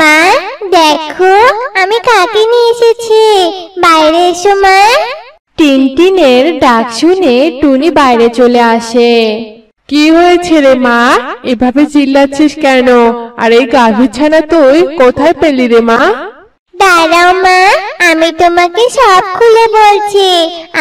মা দেখো আমি কাকে নিয়ে এসেছি, বাইরে এসো মা। টিনটিনের ডাক শুনে টুনি বাইরে চলে আসে। কি হয়েছে রে মা, এভাবে চিল্লাচ্ছিস কেন? আর এই গাভীর ছানা তুই কোথায় পেলি রে মা? দাঁড়াও মা, আমি তোমাকে সব খুলে বলছি।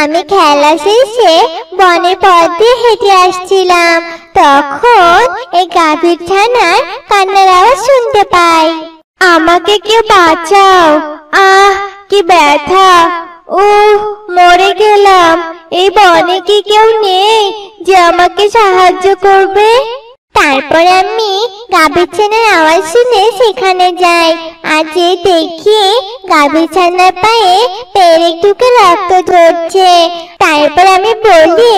আমি খেলা শেষে বনের পথ দিয়ে হেঁটে আসছিলাম, তখন এই গাভীর ছানার কান্নার আওয়াজ শুনতে পাই। আমাকে কেউ বাঁচাও, আহ কি ব্যথা, মরে গেলাম। এই বনে কি কেউ নেই যে আমাকে সাহায্য করবে? তারপর আমি গাভীর ছানার আওয়াজ শুনে সেখানে যাই, আর যে দেখি গাভীর ছানার পায়ে পেরেক ঢুকে রক্ত ঝরছে। তারপর আমি বলি,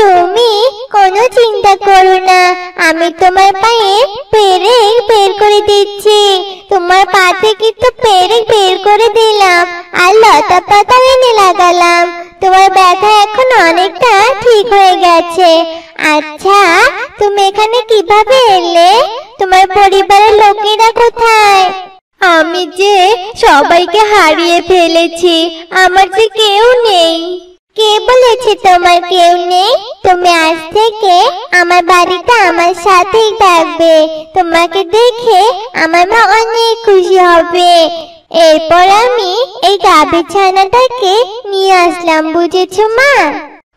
তুমি কোনো চিন্তা করো না, আমি তোমার পায়ে পেরেক বের করে দিচ্ছি। তোমার পা থেকে তো পেরেক বের করে দিলাম আর লতা পাতা এনে লাগালাম। তোমার ব্যথা এখন অনেকটা ঠিক হয়ে গেছে। আচ্ছা, তুমি এখানে কিভাবে এলে? তোমার পরিবারের লোকেরা কোথায়? আমি যে সবাইকে হারিয়ে ফেলেছি, আমার যে কেউ নেই। কে বলেছে তোমার কেউ নেই? তুমি আজ থেকে আমার বাড়িতে আমার সাথেই থাকবে। তোমাকে দেখে আমার মা অনেক খুশি হবে। এরপর আমি এই গাভীর ছানাটাকে নিয়ে আসলাম, বুঝেছো মা?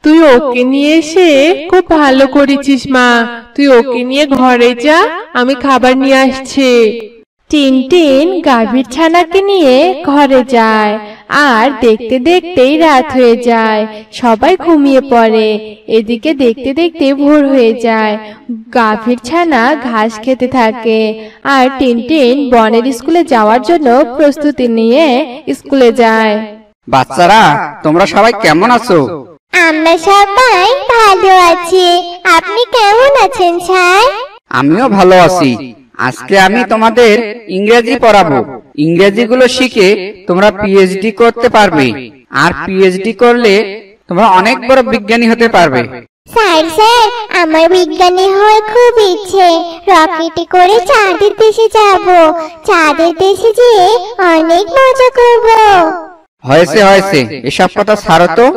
তুই ওকে নিয়ে এসে খুব ভালো করেছিস মা। তুই ওকে নিয়ে ঘরে যা, আমি খাবার নিয়ে আসছি। টিনটিন গাভীর ছানাকে নিয়ে ঘরে যায়, আর দেখতে দেখতেই রাত হয়ে যায়। সবাই ঘুমিয়ে পড়ে। এদিকে দেখতে দেখতে ভোর হয়ে যায়। গাভীর ছানা ঘাস খেতে থাকে, আর টিনটিন বনের স্কুলে যাওয়ার জন্য প্রস্তুতি নিয়ে স্কুলে যায়। বাচ্চারা, তোমরা সবাই কেমন আছো? আমরা সবাই ভালো আছি। আপনি কেমন আছেন স্যার? আমিও ভালো আছি। আজকে আমি তোমাদের ইংরেজি পড়াবো। ইংরেজিগুলো শিখে তোমরা পিএইচডি করতে পারবে, আর পিএইচডি করলে তোমরা অনেক বড় বিজ্ঞানী হতে পারবে। স্যার আমার বিজ্ঞানী হওয়ার খুব ইচ্ছে। রকেটে করে চাঁদের দেশে যাব। চাঁদের দেশে যেয়ে অনেক মজা করব। হয়েছে হয়েছে, এসব কথা ছাড়ো তো,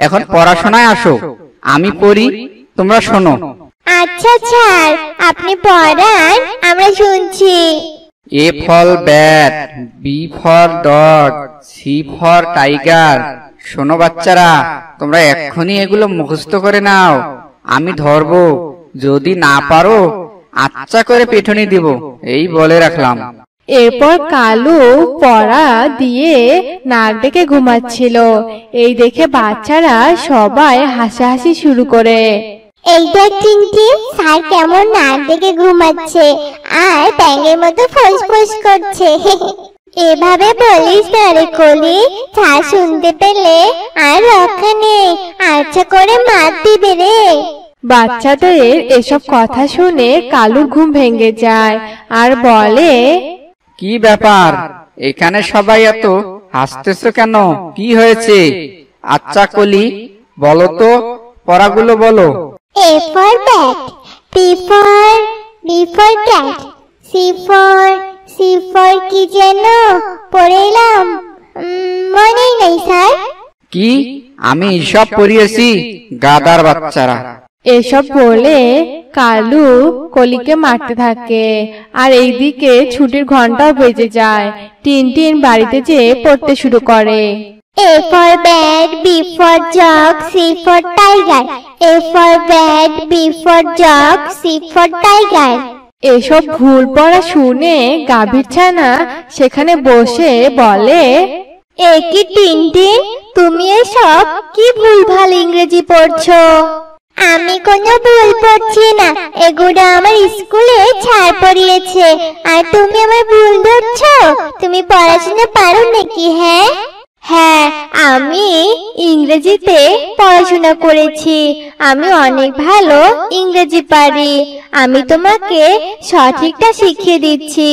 এখন পড়াশোনায় আসো। আমি পড়ি, তোমরা শোনো। আচ্ছা স্যার, আপনি পড়ান, আমরা শুনছি। A for bat, B for dog, C for tiger। শোনো বাচ্চারা, তোমরা এক্ষুনি এগুলো মুখস্থ করে নাও। আমি ধরবো, যদি না পারো আচ্ছা করে পেটনি দিব, এই বলে রাখলাম। এরপর কালু পড়া দিয়ে নাক ডেকে ঘুমাচ্ছিল। এই দেখে বাচ্চারা সবাই হাসাহাসি শুরু করে। এই দেখ টিনটিন, স্যার কেমন নাক ডেকে ঘুমাচ্ছে আর ব্যাঙের মতো ফোঁস করছে। এভাবে বলিস না রে কলি, স্যার শুনতে পেলে আর রক্ষা নেই, আচ্ছা করে মার দিবে রে। বাচ্চাদের এসব কথা শুনে কালুর ঘুম ভেঙে যায়, আর বলে, কি ব্যাপার, এখানে সবাই এত হাসতেছো কেন? কি হয়েছে? আচ্ছা কলি, বলো তো, পড়াগুলো বলো। A for bat, B for cat, C for কি যেন পড়লাম, মনেই নেই স্যার। কি আমি সব পড়িয়েছি? গাদার বাচ্চারা। এসব বলে কালু কলিকে মারতে থাকে, আর এইদিকে ছুটির ঘন্টাও বেজে যায়। টিনটিন বাড়িতে যেয়ে পড়তে শুরু করে। A for bat, B for dog, C for tiger. A for bat, B for dog, C for tiger. এসব ভুল পড়া শুনে গাভীর ছানা সেখানে বসে বলে, এ কি টিনটিন, তুমি এসব কি ভুলভাল ইংরেজি পড়ছো? আমি কোনো ভুল পড়ছি না, এগুলো আমার স্কুলে স্যার পড়িয়েছে, আর তুমি আমার ভুল ধরছো? তুমি পড়াশোনা পারো নাকি? হ্যাঁ, আমি ইংরেজিতে পড়াশোনা করেছি। আমি অনেক ভালো ইংরেজি পারি। আমি তোমাকে সঠিকটা শিখিয়ে দিচ্ছি।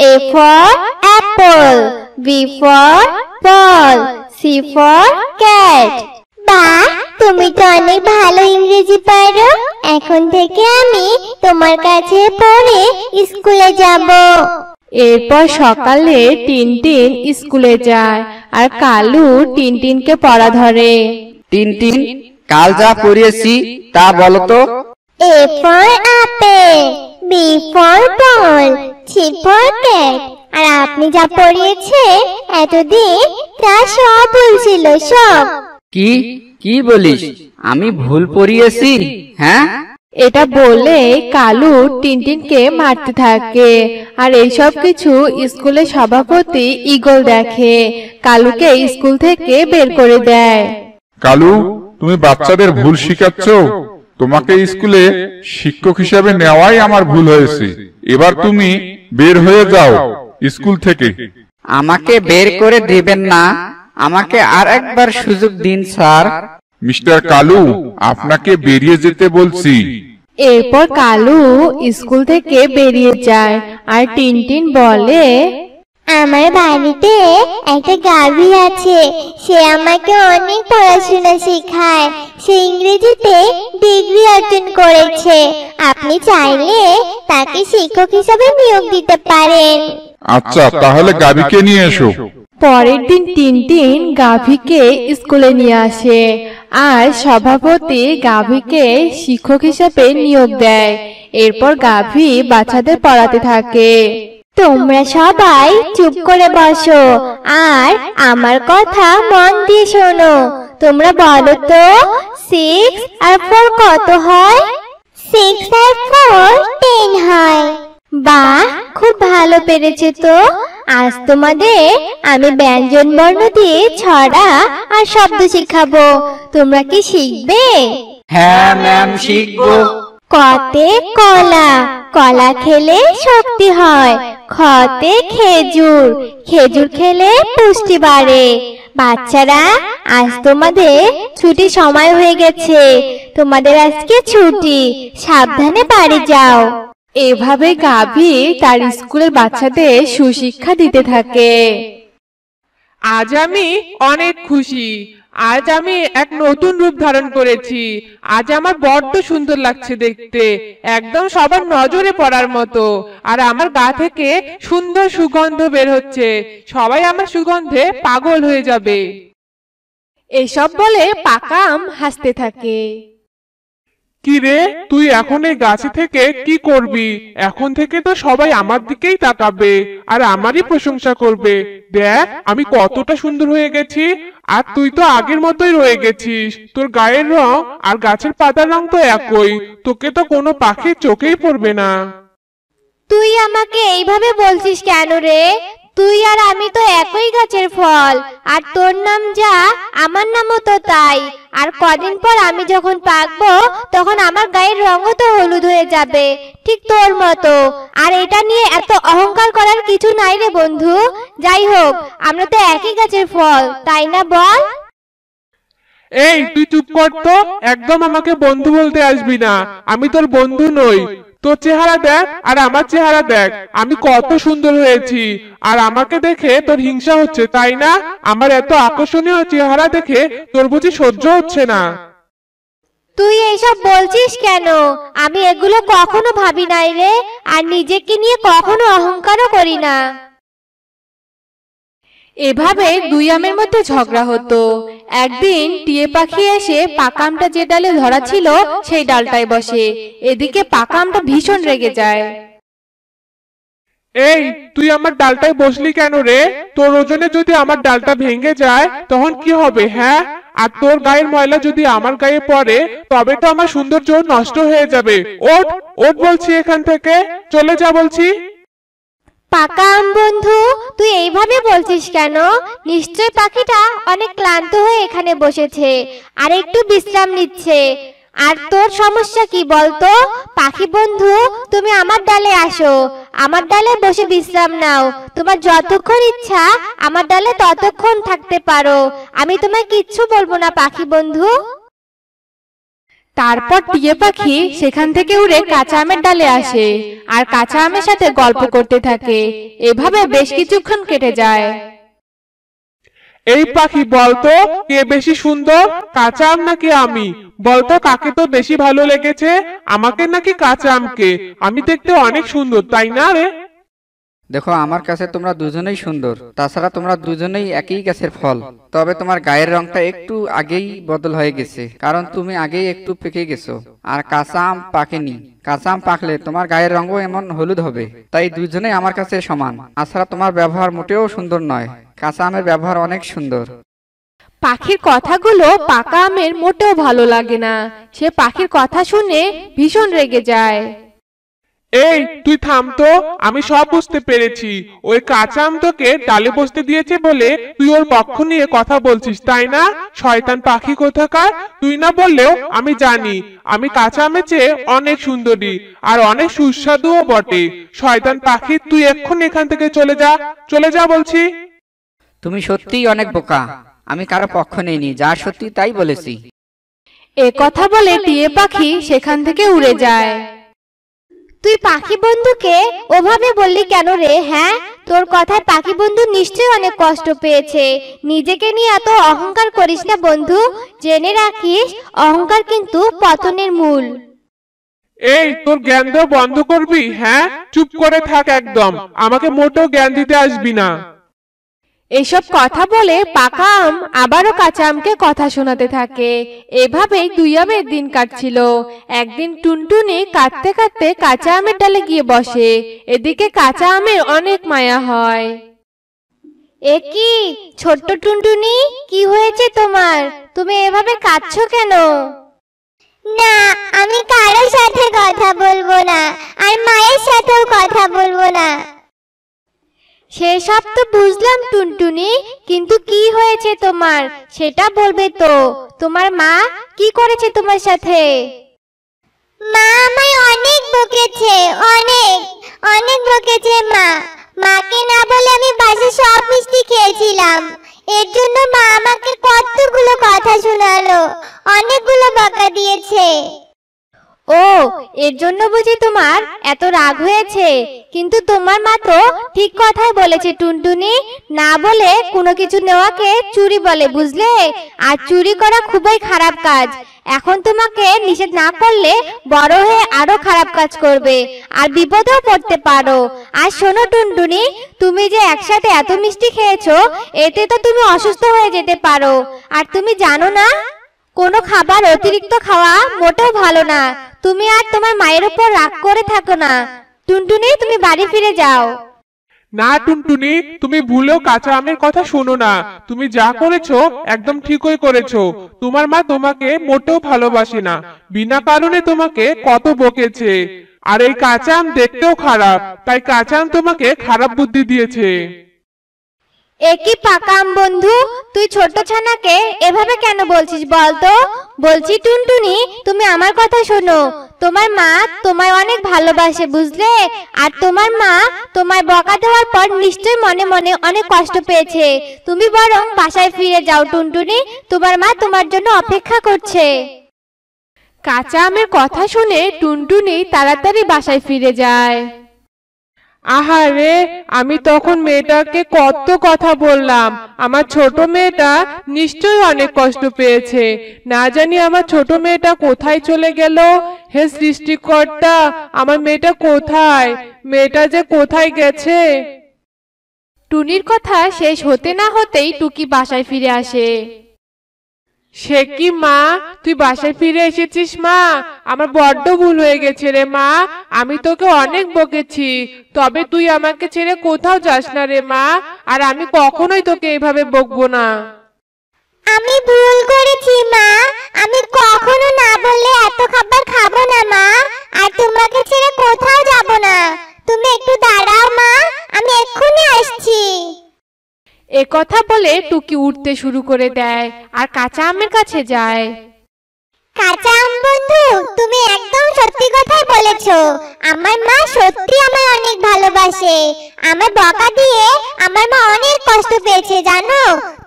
A for apple, B for ball, C for cat. বাহ, তুমি তো অনেক ভালো ইংরেজি পারো। এখন থেকে আমি তোমার কাছে পড়ে স্কুলে যাব। এরপর সকালে টিনটিন স্কুলে যায় আর কালু টিনটিনকে পড়া ধরে। টিনটিন, কাল যা পড়িয়েছি তা বলো তো। A for apple, B for ball, C for cat. আর আপনি যা পড়িয়েছে এতদিন তা সব ভুল ছিল সব। কি কি বলিস? আমি ভুল পড়িয়েছি? হ্যাঁ, এটা বলে কালু টিনটিনকে মারতে থাকে। আর এইসব কিছু স্কুলের সভাপতি ঈগল দেখে, কালুকে স্কুল থেকে বের করে দেয়। কালু, তুমি বাচ্চাদের ভুল শিখাচ্ছ। তোমাকে স্কুলে শিক্ষক হিসেবে নেওয়াই আমার ভুল হয়েছে। এবার তুমি বের হয়ে যাও স্কুল থেকে। আমাকে বের করে দিবেন না, আমাকে আর একবার সুযোগ দিন স্যার। মিস্টার কালু, আপনাকে বেরিয়ে যেতে বলছি। এরপর কালু স্কুল থেকে বেরিয়ে যায় আর টিনটিন বলে, আমার বাড়িতে একটা গাভী আছে, সে আমাকে অনেক পড়াশোনা শেখায়, সে ইংরেজিতে ডিগ্রি অর্জন করেছে। আপনি চাইলে তাকে শিক্ষক হিসেবে নিয়োগ দিতে পারেন। আচ্ছা, তাহলে গাভীকে নিয়ে এসো। পরের দিন টিনটিন গাভীকে স্কুলে নিয়ে আসে আর সভাপতি গাভীকে শিক্ষক হিসেবে নিয়োগ দেয়। এরপর গাভী বাচ্চাদের পড়াতে থাকে। তোমরা সবাই চুপ করে বসো আর আমার কথা মন দিয়ে শোনো। তোমরা বলো তো 6 আর 4 কত হয়? 6 আর 4 10 হয়। বাহ, খুব ভালো পেরেছো তো। আজ তোমাদের আমি ব্যঞ্জন বর্ণ দিয়ে ছড়া আর শব্দ শেখাবো। তোমরা কি শিখবে? হ্যাঁ ম্যাম, শিখবো। কতে কলা, কলা খেলে শক্তি হয়। খতে খেজুর, খেজুর খেলে পুষ্টি বাড়ে। বাচ্চারা, আজ তোমাদের ছুটি সময় হয়ে গেছে। তোমাদের আজকে ছুটি, সাবধানে বাড়ি যাও। এভাবে গাভী তার স্কুলের বাচ্চাদের সুশিক্ষা দিতে থাকে। আজ আমি অনেক খুশি। আজ আমি এক নতুন রূপ ধারণ করেছি। আজ আমার বড্ড সুন্দর লাগছে দেখতে, একদম সবার নজরে পড়ার মতো। আর আমার গা থেকে সুন্দর সুগন্ধ বের হচ্ছে, সবাই আমার সুগন্ধে পাগল হয়ে যাবে। এসব বলে পাকা আম হাসতে থাকে। কি রে, তুই এখন এই গাছে থেকে কি করবি? এখন থেকে তো সবাই আমার দিকেই তাকাবে আর আমারই প্রশংসা করবে। দেখ আমি কতটা সুন্দর হয়ে গেছি। আর তুই তো আগের মতোই রয়ে গেছিস। তোর গায়ের রং আর গাছের পাতার রং তো একই। তোকে তো কোনো পাখির চোখেই পড়বে না। তুই আমাকে এইভাবে বলছিস কেন রে? তুই আর আমি তো একই গাছের ফল, আর তোর নাম যা আমার নামও তো তাই। আর কদিন পর আমি যখন পাকবো তখন আমার গায়ের রঙও তো হলুদ হয়ে যাবে, ঠিক তোর মতো। আর এটা নিয়ে এত অহংকার করার কিছু নাই রে বন্ধু। যাই হোক, আমরা তো একই গাছের ফল, তাই না বল? এই তুই চুপ কর তো, একদম আমাকে বন্ধু বলতে আসবি না। আমি তোর বন্ধু নই। তোর চেহারা দেখ আর আমার চেহারা দেখ, আমি কত সুন্দর হয়েছি। আর আমাকে দেখে তোর হিংসা হচ্ছে, তাই না? আমার এত আকর্ষণীয় চেহারা দেখে তোর বুঝি সহ্য হচ্ছে না? তুই এইসব বলছিস কেন? আমি এগুলো কখনো ভাবি নাই রে, আর নিজেকে নিয়ে কখনো অহংকারও করি না। এভাবে দুই আমের মধ্যে ঝগড়া হতো। একদিন টিয়ে পাখি এসে পাকা আমটা যে ডালে ধরা ছিল সেই ডালটায় বসে। এদিকে পাকা আমটা ভীষণ রেগে যায়। এই তুই আমার ডালটায় বসলি কেন রে? তোর ওজনে যদি আমার ডালটা ভেঙে যায় তখন কি হবে? হ্যাঁ, আর তোর গায়ের ময়লা যদি আমার গায়ে পড়ে তবে তো আমার সৌন্দর্য নষ্ট হয়ে যাবে। ওঠ ওঠ বলছি, এখান থেকে চলে যা বলছি। পাকা আম বন্ধু, তুই এইভাবে বলছিস কেন? নিশ্চয় পাখিটা অনেক ক্লান্ত হয়ে এখানে বসেছে আর একটু বিশ্রাম নিচ্ছে। আর তোর সমস্যা কি বলতো? পাখি বন্ধু, তুমি আমার ডালে আসো, আমার ডালে বসে বিশ্রাম নাও। তোমার যতক্ষণ ইচ্ছা আমার ডালে ততক্ষণ থাকতে পারো, আমি তোমায় কিচ্ছু বলবো না পাখি বন্ধু। তারপর টিয়ে পাখি সেখান থেকে উড়ে কাঁচা আমের ডালে আসে আর কাঁচা আমের সাথে গল্প করতে থাকে। এভাবে বেশ কিছুক্ষণ কেটে যায়। এই পাখি বলতো, কে বেশি সুন্দর, কাঁচা আম নাকি আমি? বলতো কাকে তো বেশি ভালো লেগেছে, আমাকে নাকি কাঁচা আমকে? আমি দেখতে অনেক সুন্দর, তাই না রে? দেখো আমার কাছে তোমরা দুজনেই সুন্দর, তাছাড়া তোমরা দুজনেই একই গাছের ফল। তবে তোমার গায়ের রংটা একটু আগেই বদল হয়ে গেছে, কারণ তুমি আগেই একটু পেকে গেছো, আর কাঁচা আম পাকেনি। কাঁচা আম পাকলে তোমার গায়ের রঙও এমন হলুদ হবে। তাই দুজনেই আমার কাছে সমান। তাছাড়া তোমার ব্যবহার মোটেও সুন্দর নয়, কাঁচা আমের ব্যবহার অনেক সুন্দর। পাখির কথাগুলো পাকা আমের মোটেও ভালো লাগে না। সে পাখির কথা শুনে ভীষণ রেগে যায়। এই তুই থাম তো, আমি সব বুঝতে পেরেছি। ওই কাঁচা আম তোকে ডালে বসতে দিয়েছে বলে তুই ওর পক্ষ নিয়ে কথা বলছিস, তাই না? শয়তান পাখি কোথাকার! তুই না বললেও আমি জানি আমি কাঁচা আমের চেয়ে অনেক সুন্দরী আর অনেক সুস্বাদুও বটে। শয়তান পাখি, তুই এক্ষুনি এখান থেকে চলে যা, চলে যা বলছি। তুমি সত্যিই অনেক বোকা। আমি কারো পক্ষ নেইনি, যা সত্যি তাই বলেছি। এ কথা বলে টিয়ে পাখি সেখান থেকে উড়ে যায়। তুই পাখি বন্ধুকে ওভাবে বললি কেন রে? হ্যাঁ, তোর কথায় পাখি বন্ধু নিশ্চয়ই অনেক কষ্ট পেয়েছে। নিজেকে নিয়ে এত অহংকার করিস না বন্ধু, জেনে রাখিস অহংকার কিন্তু পতনের মূল। এই তোর জ্ঞান দেওয়া বন্ধ করবি? হ্যাঁ, চুপ করে থাক একদম, আমাকে মোটেও জ্ঞান দিতে আসবি না। এসব কথা বলে পাকা আম আবারও কাঁচা আমকে কথা শোনাতে থাকে। এভাবেই দুই আমের দিন কাটছিল। একদিন টুনটুনি কাঁদতে কাঁদতে কাঁচা আমের ডালে গিয়ে বসে। এদিকে কাঁচা আমের অনেক মায়া হয়। এ কি ছোট্ট টুনটুনি, কি হয়েছে তোমার? তুমি এভাবে কাঁদছো কেন? না, আমি কারোর সাথে কথা বলবো না, আর মায়ের সাথেও কথা বলবো না। সেসব তো বুঝলাম টুনটুনি, কিন্তু কি হয়েছে তোমার সেটা বলবে তো। তোমার মা কি করেছে তোমার সাথে? মা আমায় অনেক বকেছে, অনেক অনেক বকেছে মা। মাকে না বলে আমি বাসে সব মিষ্টি খেয়েছিলাম। এর জন্য মা আমাকে কতগুলো কথা শোনালো, অনেকগুলো বকা দিয়েছে। ও, এর জন্য বুঝি তোমার এত রাগ হয়েছে? কিন্তু তোমার মা তো ঠিক কথাই বলেছে টুনটুনি, না বলে কোনো কিছু নেওয়াকে চুরি বলে, বুঝলে? আর চুরি করা খুবই খারাপ কাজ। এখন তোমাকে নিষেধ না করলে বড় হয়ে আরো খারাপ কাজ করবে, আর বিপদেও পড়তে পারো। আর শোনো টুনটুনি, তুমি যে একসাথে এত মিষ্টি খেয়েছো, এতে তো তুমি অসুস্থ হয়ে যেতে পারো। আর তুমি জানো না, কোনো খাবার অতিরিক্ত খাওয়া মোটেও ভালো না। তুমি আর তোমার মায়ের উপর রাগ করে থাকো না। টুনটুনি, তুমি বাড়ি ফিরে যাও। না টুনটুনি, তুমি ভুলেও কাঁচা আমের কথা শোনো না। তুমি যা করেছো একদম ঠিকই করেছো। তোমার মা তোমাকে মোটেও ভালোবাসে না, বিনা কারণে তোমাকে কত বকেছে। আর এই কাঁচা আম দেখতেও খারাপ, তাই কাঁচা আম তোমাকে খারাপ বুদ্ধি দিয়েছে। একই পাকা আম বন্ধু, তুই ছোট ছানাকে এভাবে কেন বলছিস বলতো? বলছি টুনটুনি, তুমি আমার কথা শোনো। তোমার মা তোমায় অনেক ভালোবাসে, বুঝলে? আর তোমার মা তোমায় বকা দেওয়ার পর নিশ্চয়ই মনে মনে অনেক কষ্ট পেয়েছে। তুমি বরং বাসায় ফিরে যাও টুনটুনি, তোমার মা তোমার জন্য অপেক্ষা করছে। কাঁচা আমের কথা শুনে টুনটুনি তাড়াতাড়ি বাসায় ফিরে যায়। আহারে, আমি তখন মেয়েটাকে কত কথা বললাম। আমার ছোট মেয়েটা নিশ্চয়ই অনেক কষ্ট পেয়েছে। না জানি আমার ছোট মেয়েটা কোথায় চলে গেল। হে সৃষ্টিকর্তা, আমার মেয়েটা কোথায়? মেয়েটা যে কোথায় গেছে? টুনির কথা শেষ হতে না হতেই টুকি বাসায় ফিরে আসে। সে কি মা, তুই বাসায় ফিরে এসেছিস? মা, আমার বড্ড ভুল হয়ে গেছে রে মা। আমি তোকে অনেক বকেছি, তবে তুই আমাকে ছেড়ে কোথাও যাস না রে মা। আর আমি কখনোই তোকে এইভাবে বকবো না। আমি ভুল করেছি মা, আমি কখনো না বললে এত খাবার খাবো না মা। আর তোমাকে ছেড়ে কোথাও যাব না। তুমি একটু দাঁড়াও মা, আমি এক্ষুনি আসছি। এ কথা বলে টুকি উঠতে শুরু করে দেয় আর কাঁচা আমের কাছে যায়। কাঁচা আম বন্ধু, তুমি একদম সত্যি কথাই বলেছো। আমার মা সত্যি আমায় অনেক ভালোবাসে। আমার বকা দিয়ে আমার মা অনেক কষ্ট পেয়েছে, জানো?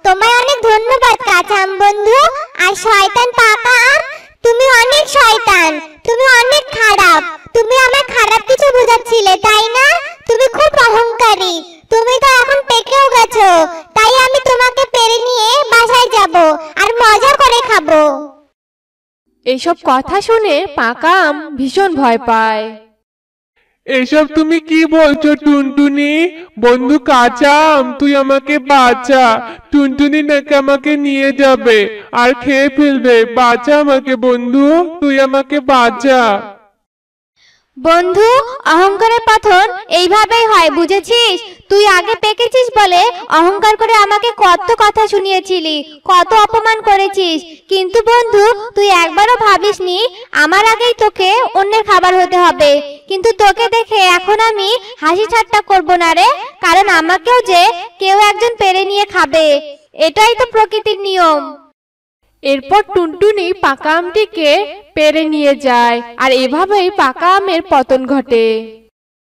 তোমায় অনেক ধন্যবাদ কাঁচা আম বন্ধু। আর শয়তান পাকা আম, তুমি অনেক শয়তান, তুমি অনেক খারাপ। তুমি আমার খারাপ কিছু বোঝাচ্ছিলে, তাই না? তুমি খুব অহংকারী। তুমি তো এখন পেকেও গেছো, তাই আমি তোমাকে পেরে নিয়ে বাসায় যাব আর মজা করে খাবো। এইসব কথা শুনে পাকা আম ভীষণ ভয় পায়। এসব তুমি কি বলছো টুনটুনি? বন্ধু কাঁচা আম, তুই আমাকে বাঁচা। টুনটুনি নাকি আমাকে নিয়ে যাবে আর খেয়ে ফেলবে। বাঁচা আমাকে বন্ধু, তুই আমাকে বাঁচা। বন্ধু, অহংকারের পতন এইভাবেই হয়, বুঝেছিস? তুই আগে পেকেছিস বলে অহংকার করে আমাকে কত কথা শুনিয়েছিলি, কত অপমান করেছিস, কিন্তু বন্ধু তুই একবারও ভাবিসনি আমার আগেই তোকে অন্যের খাবার হতে হবে। কিন্তু তোকে দেখে এখন আমি হাসি ঠাট্টা করব না রে, কারণ আমাকেও যে কেউ একজন পেরে নিয়ে খাবে, এটাই তো প্রকৃতির নিয়ম। এরপর টুনটুনি পাকা আমটিকে পেড়ে নিয়ে যায় আর এভাবেই পাকা আমের পতন ঘটে।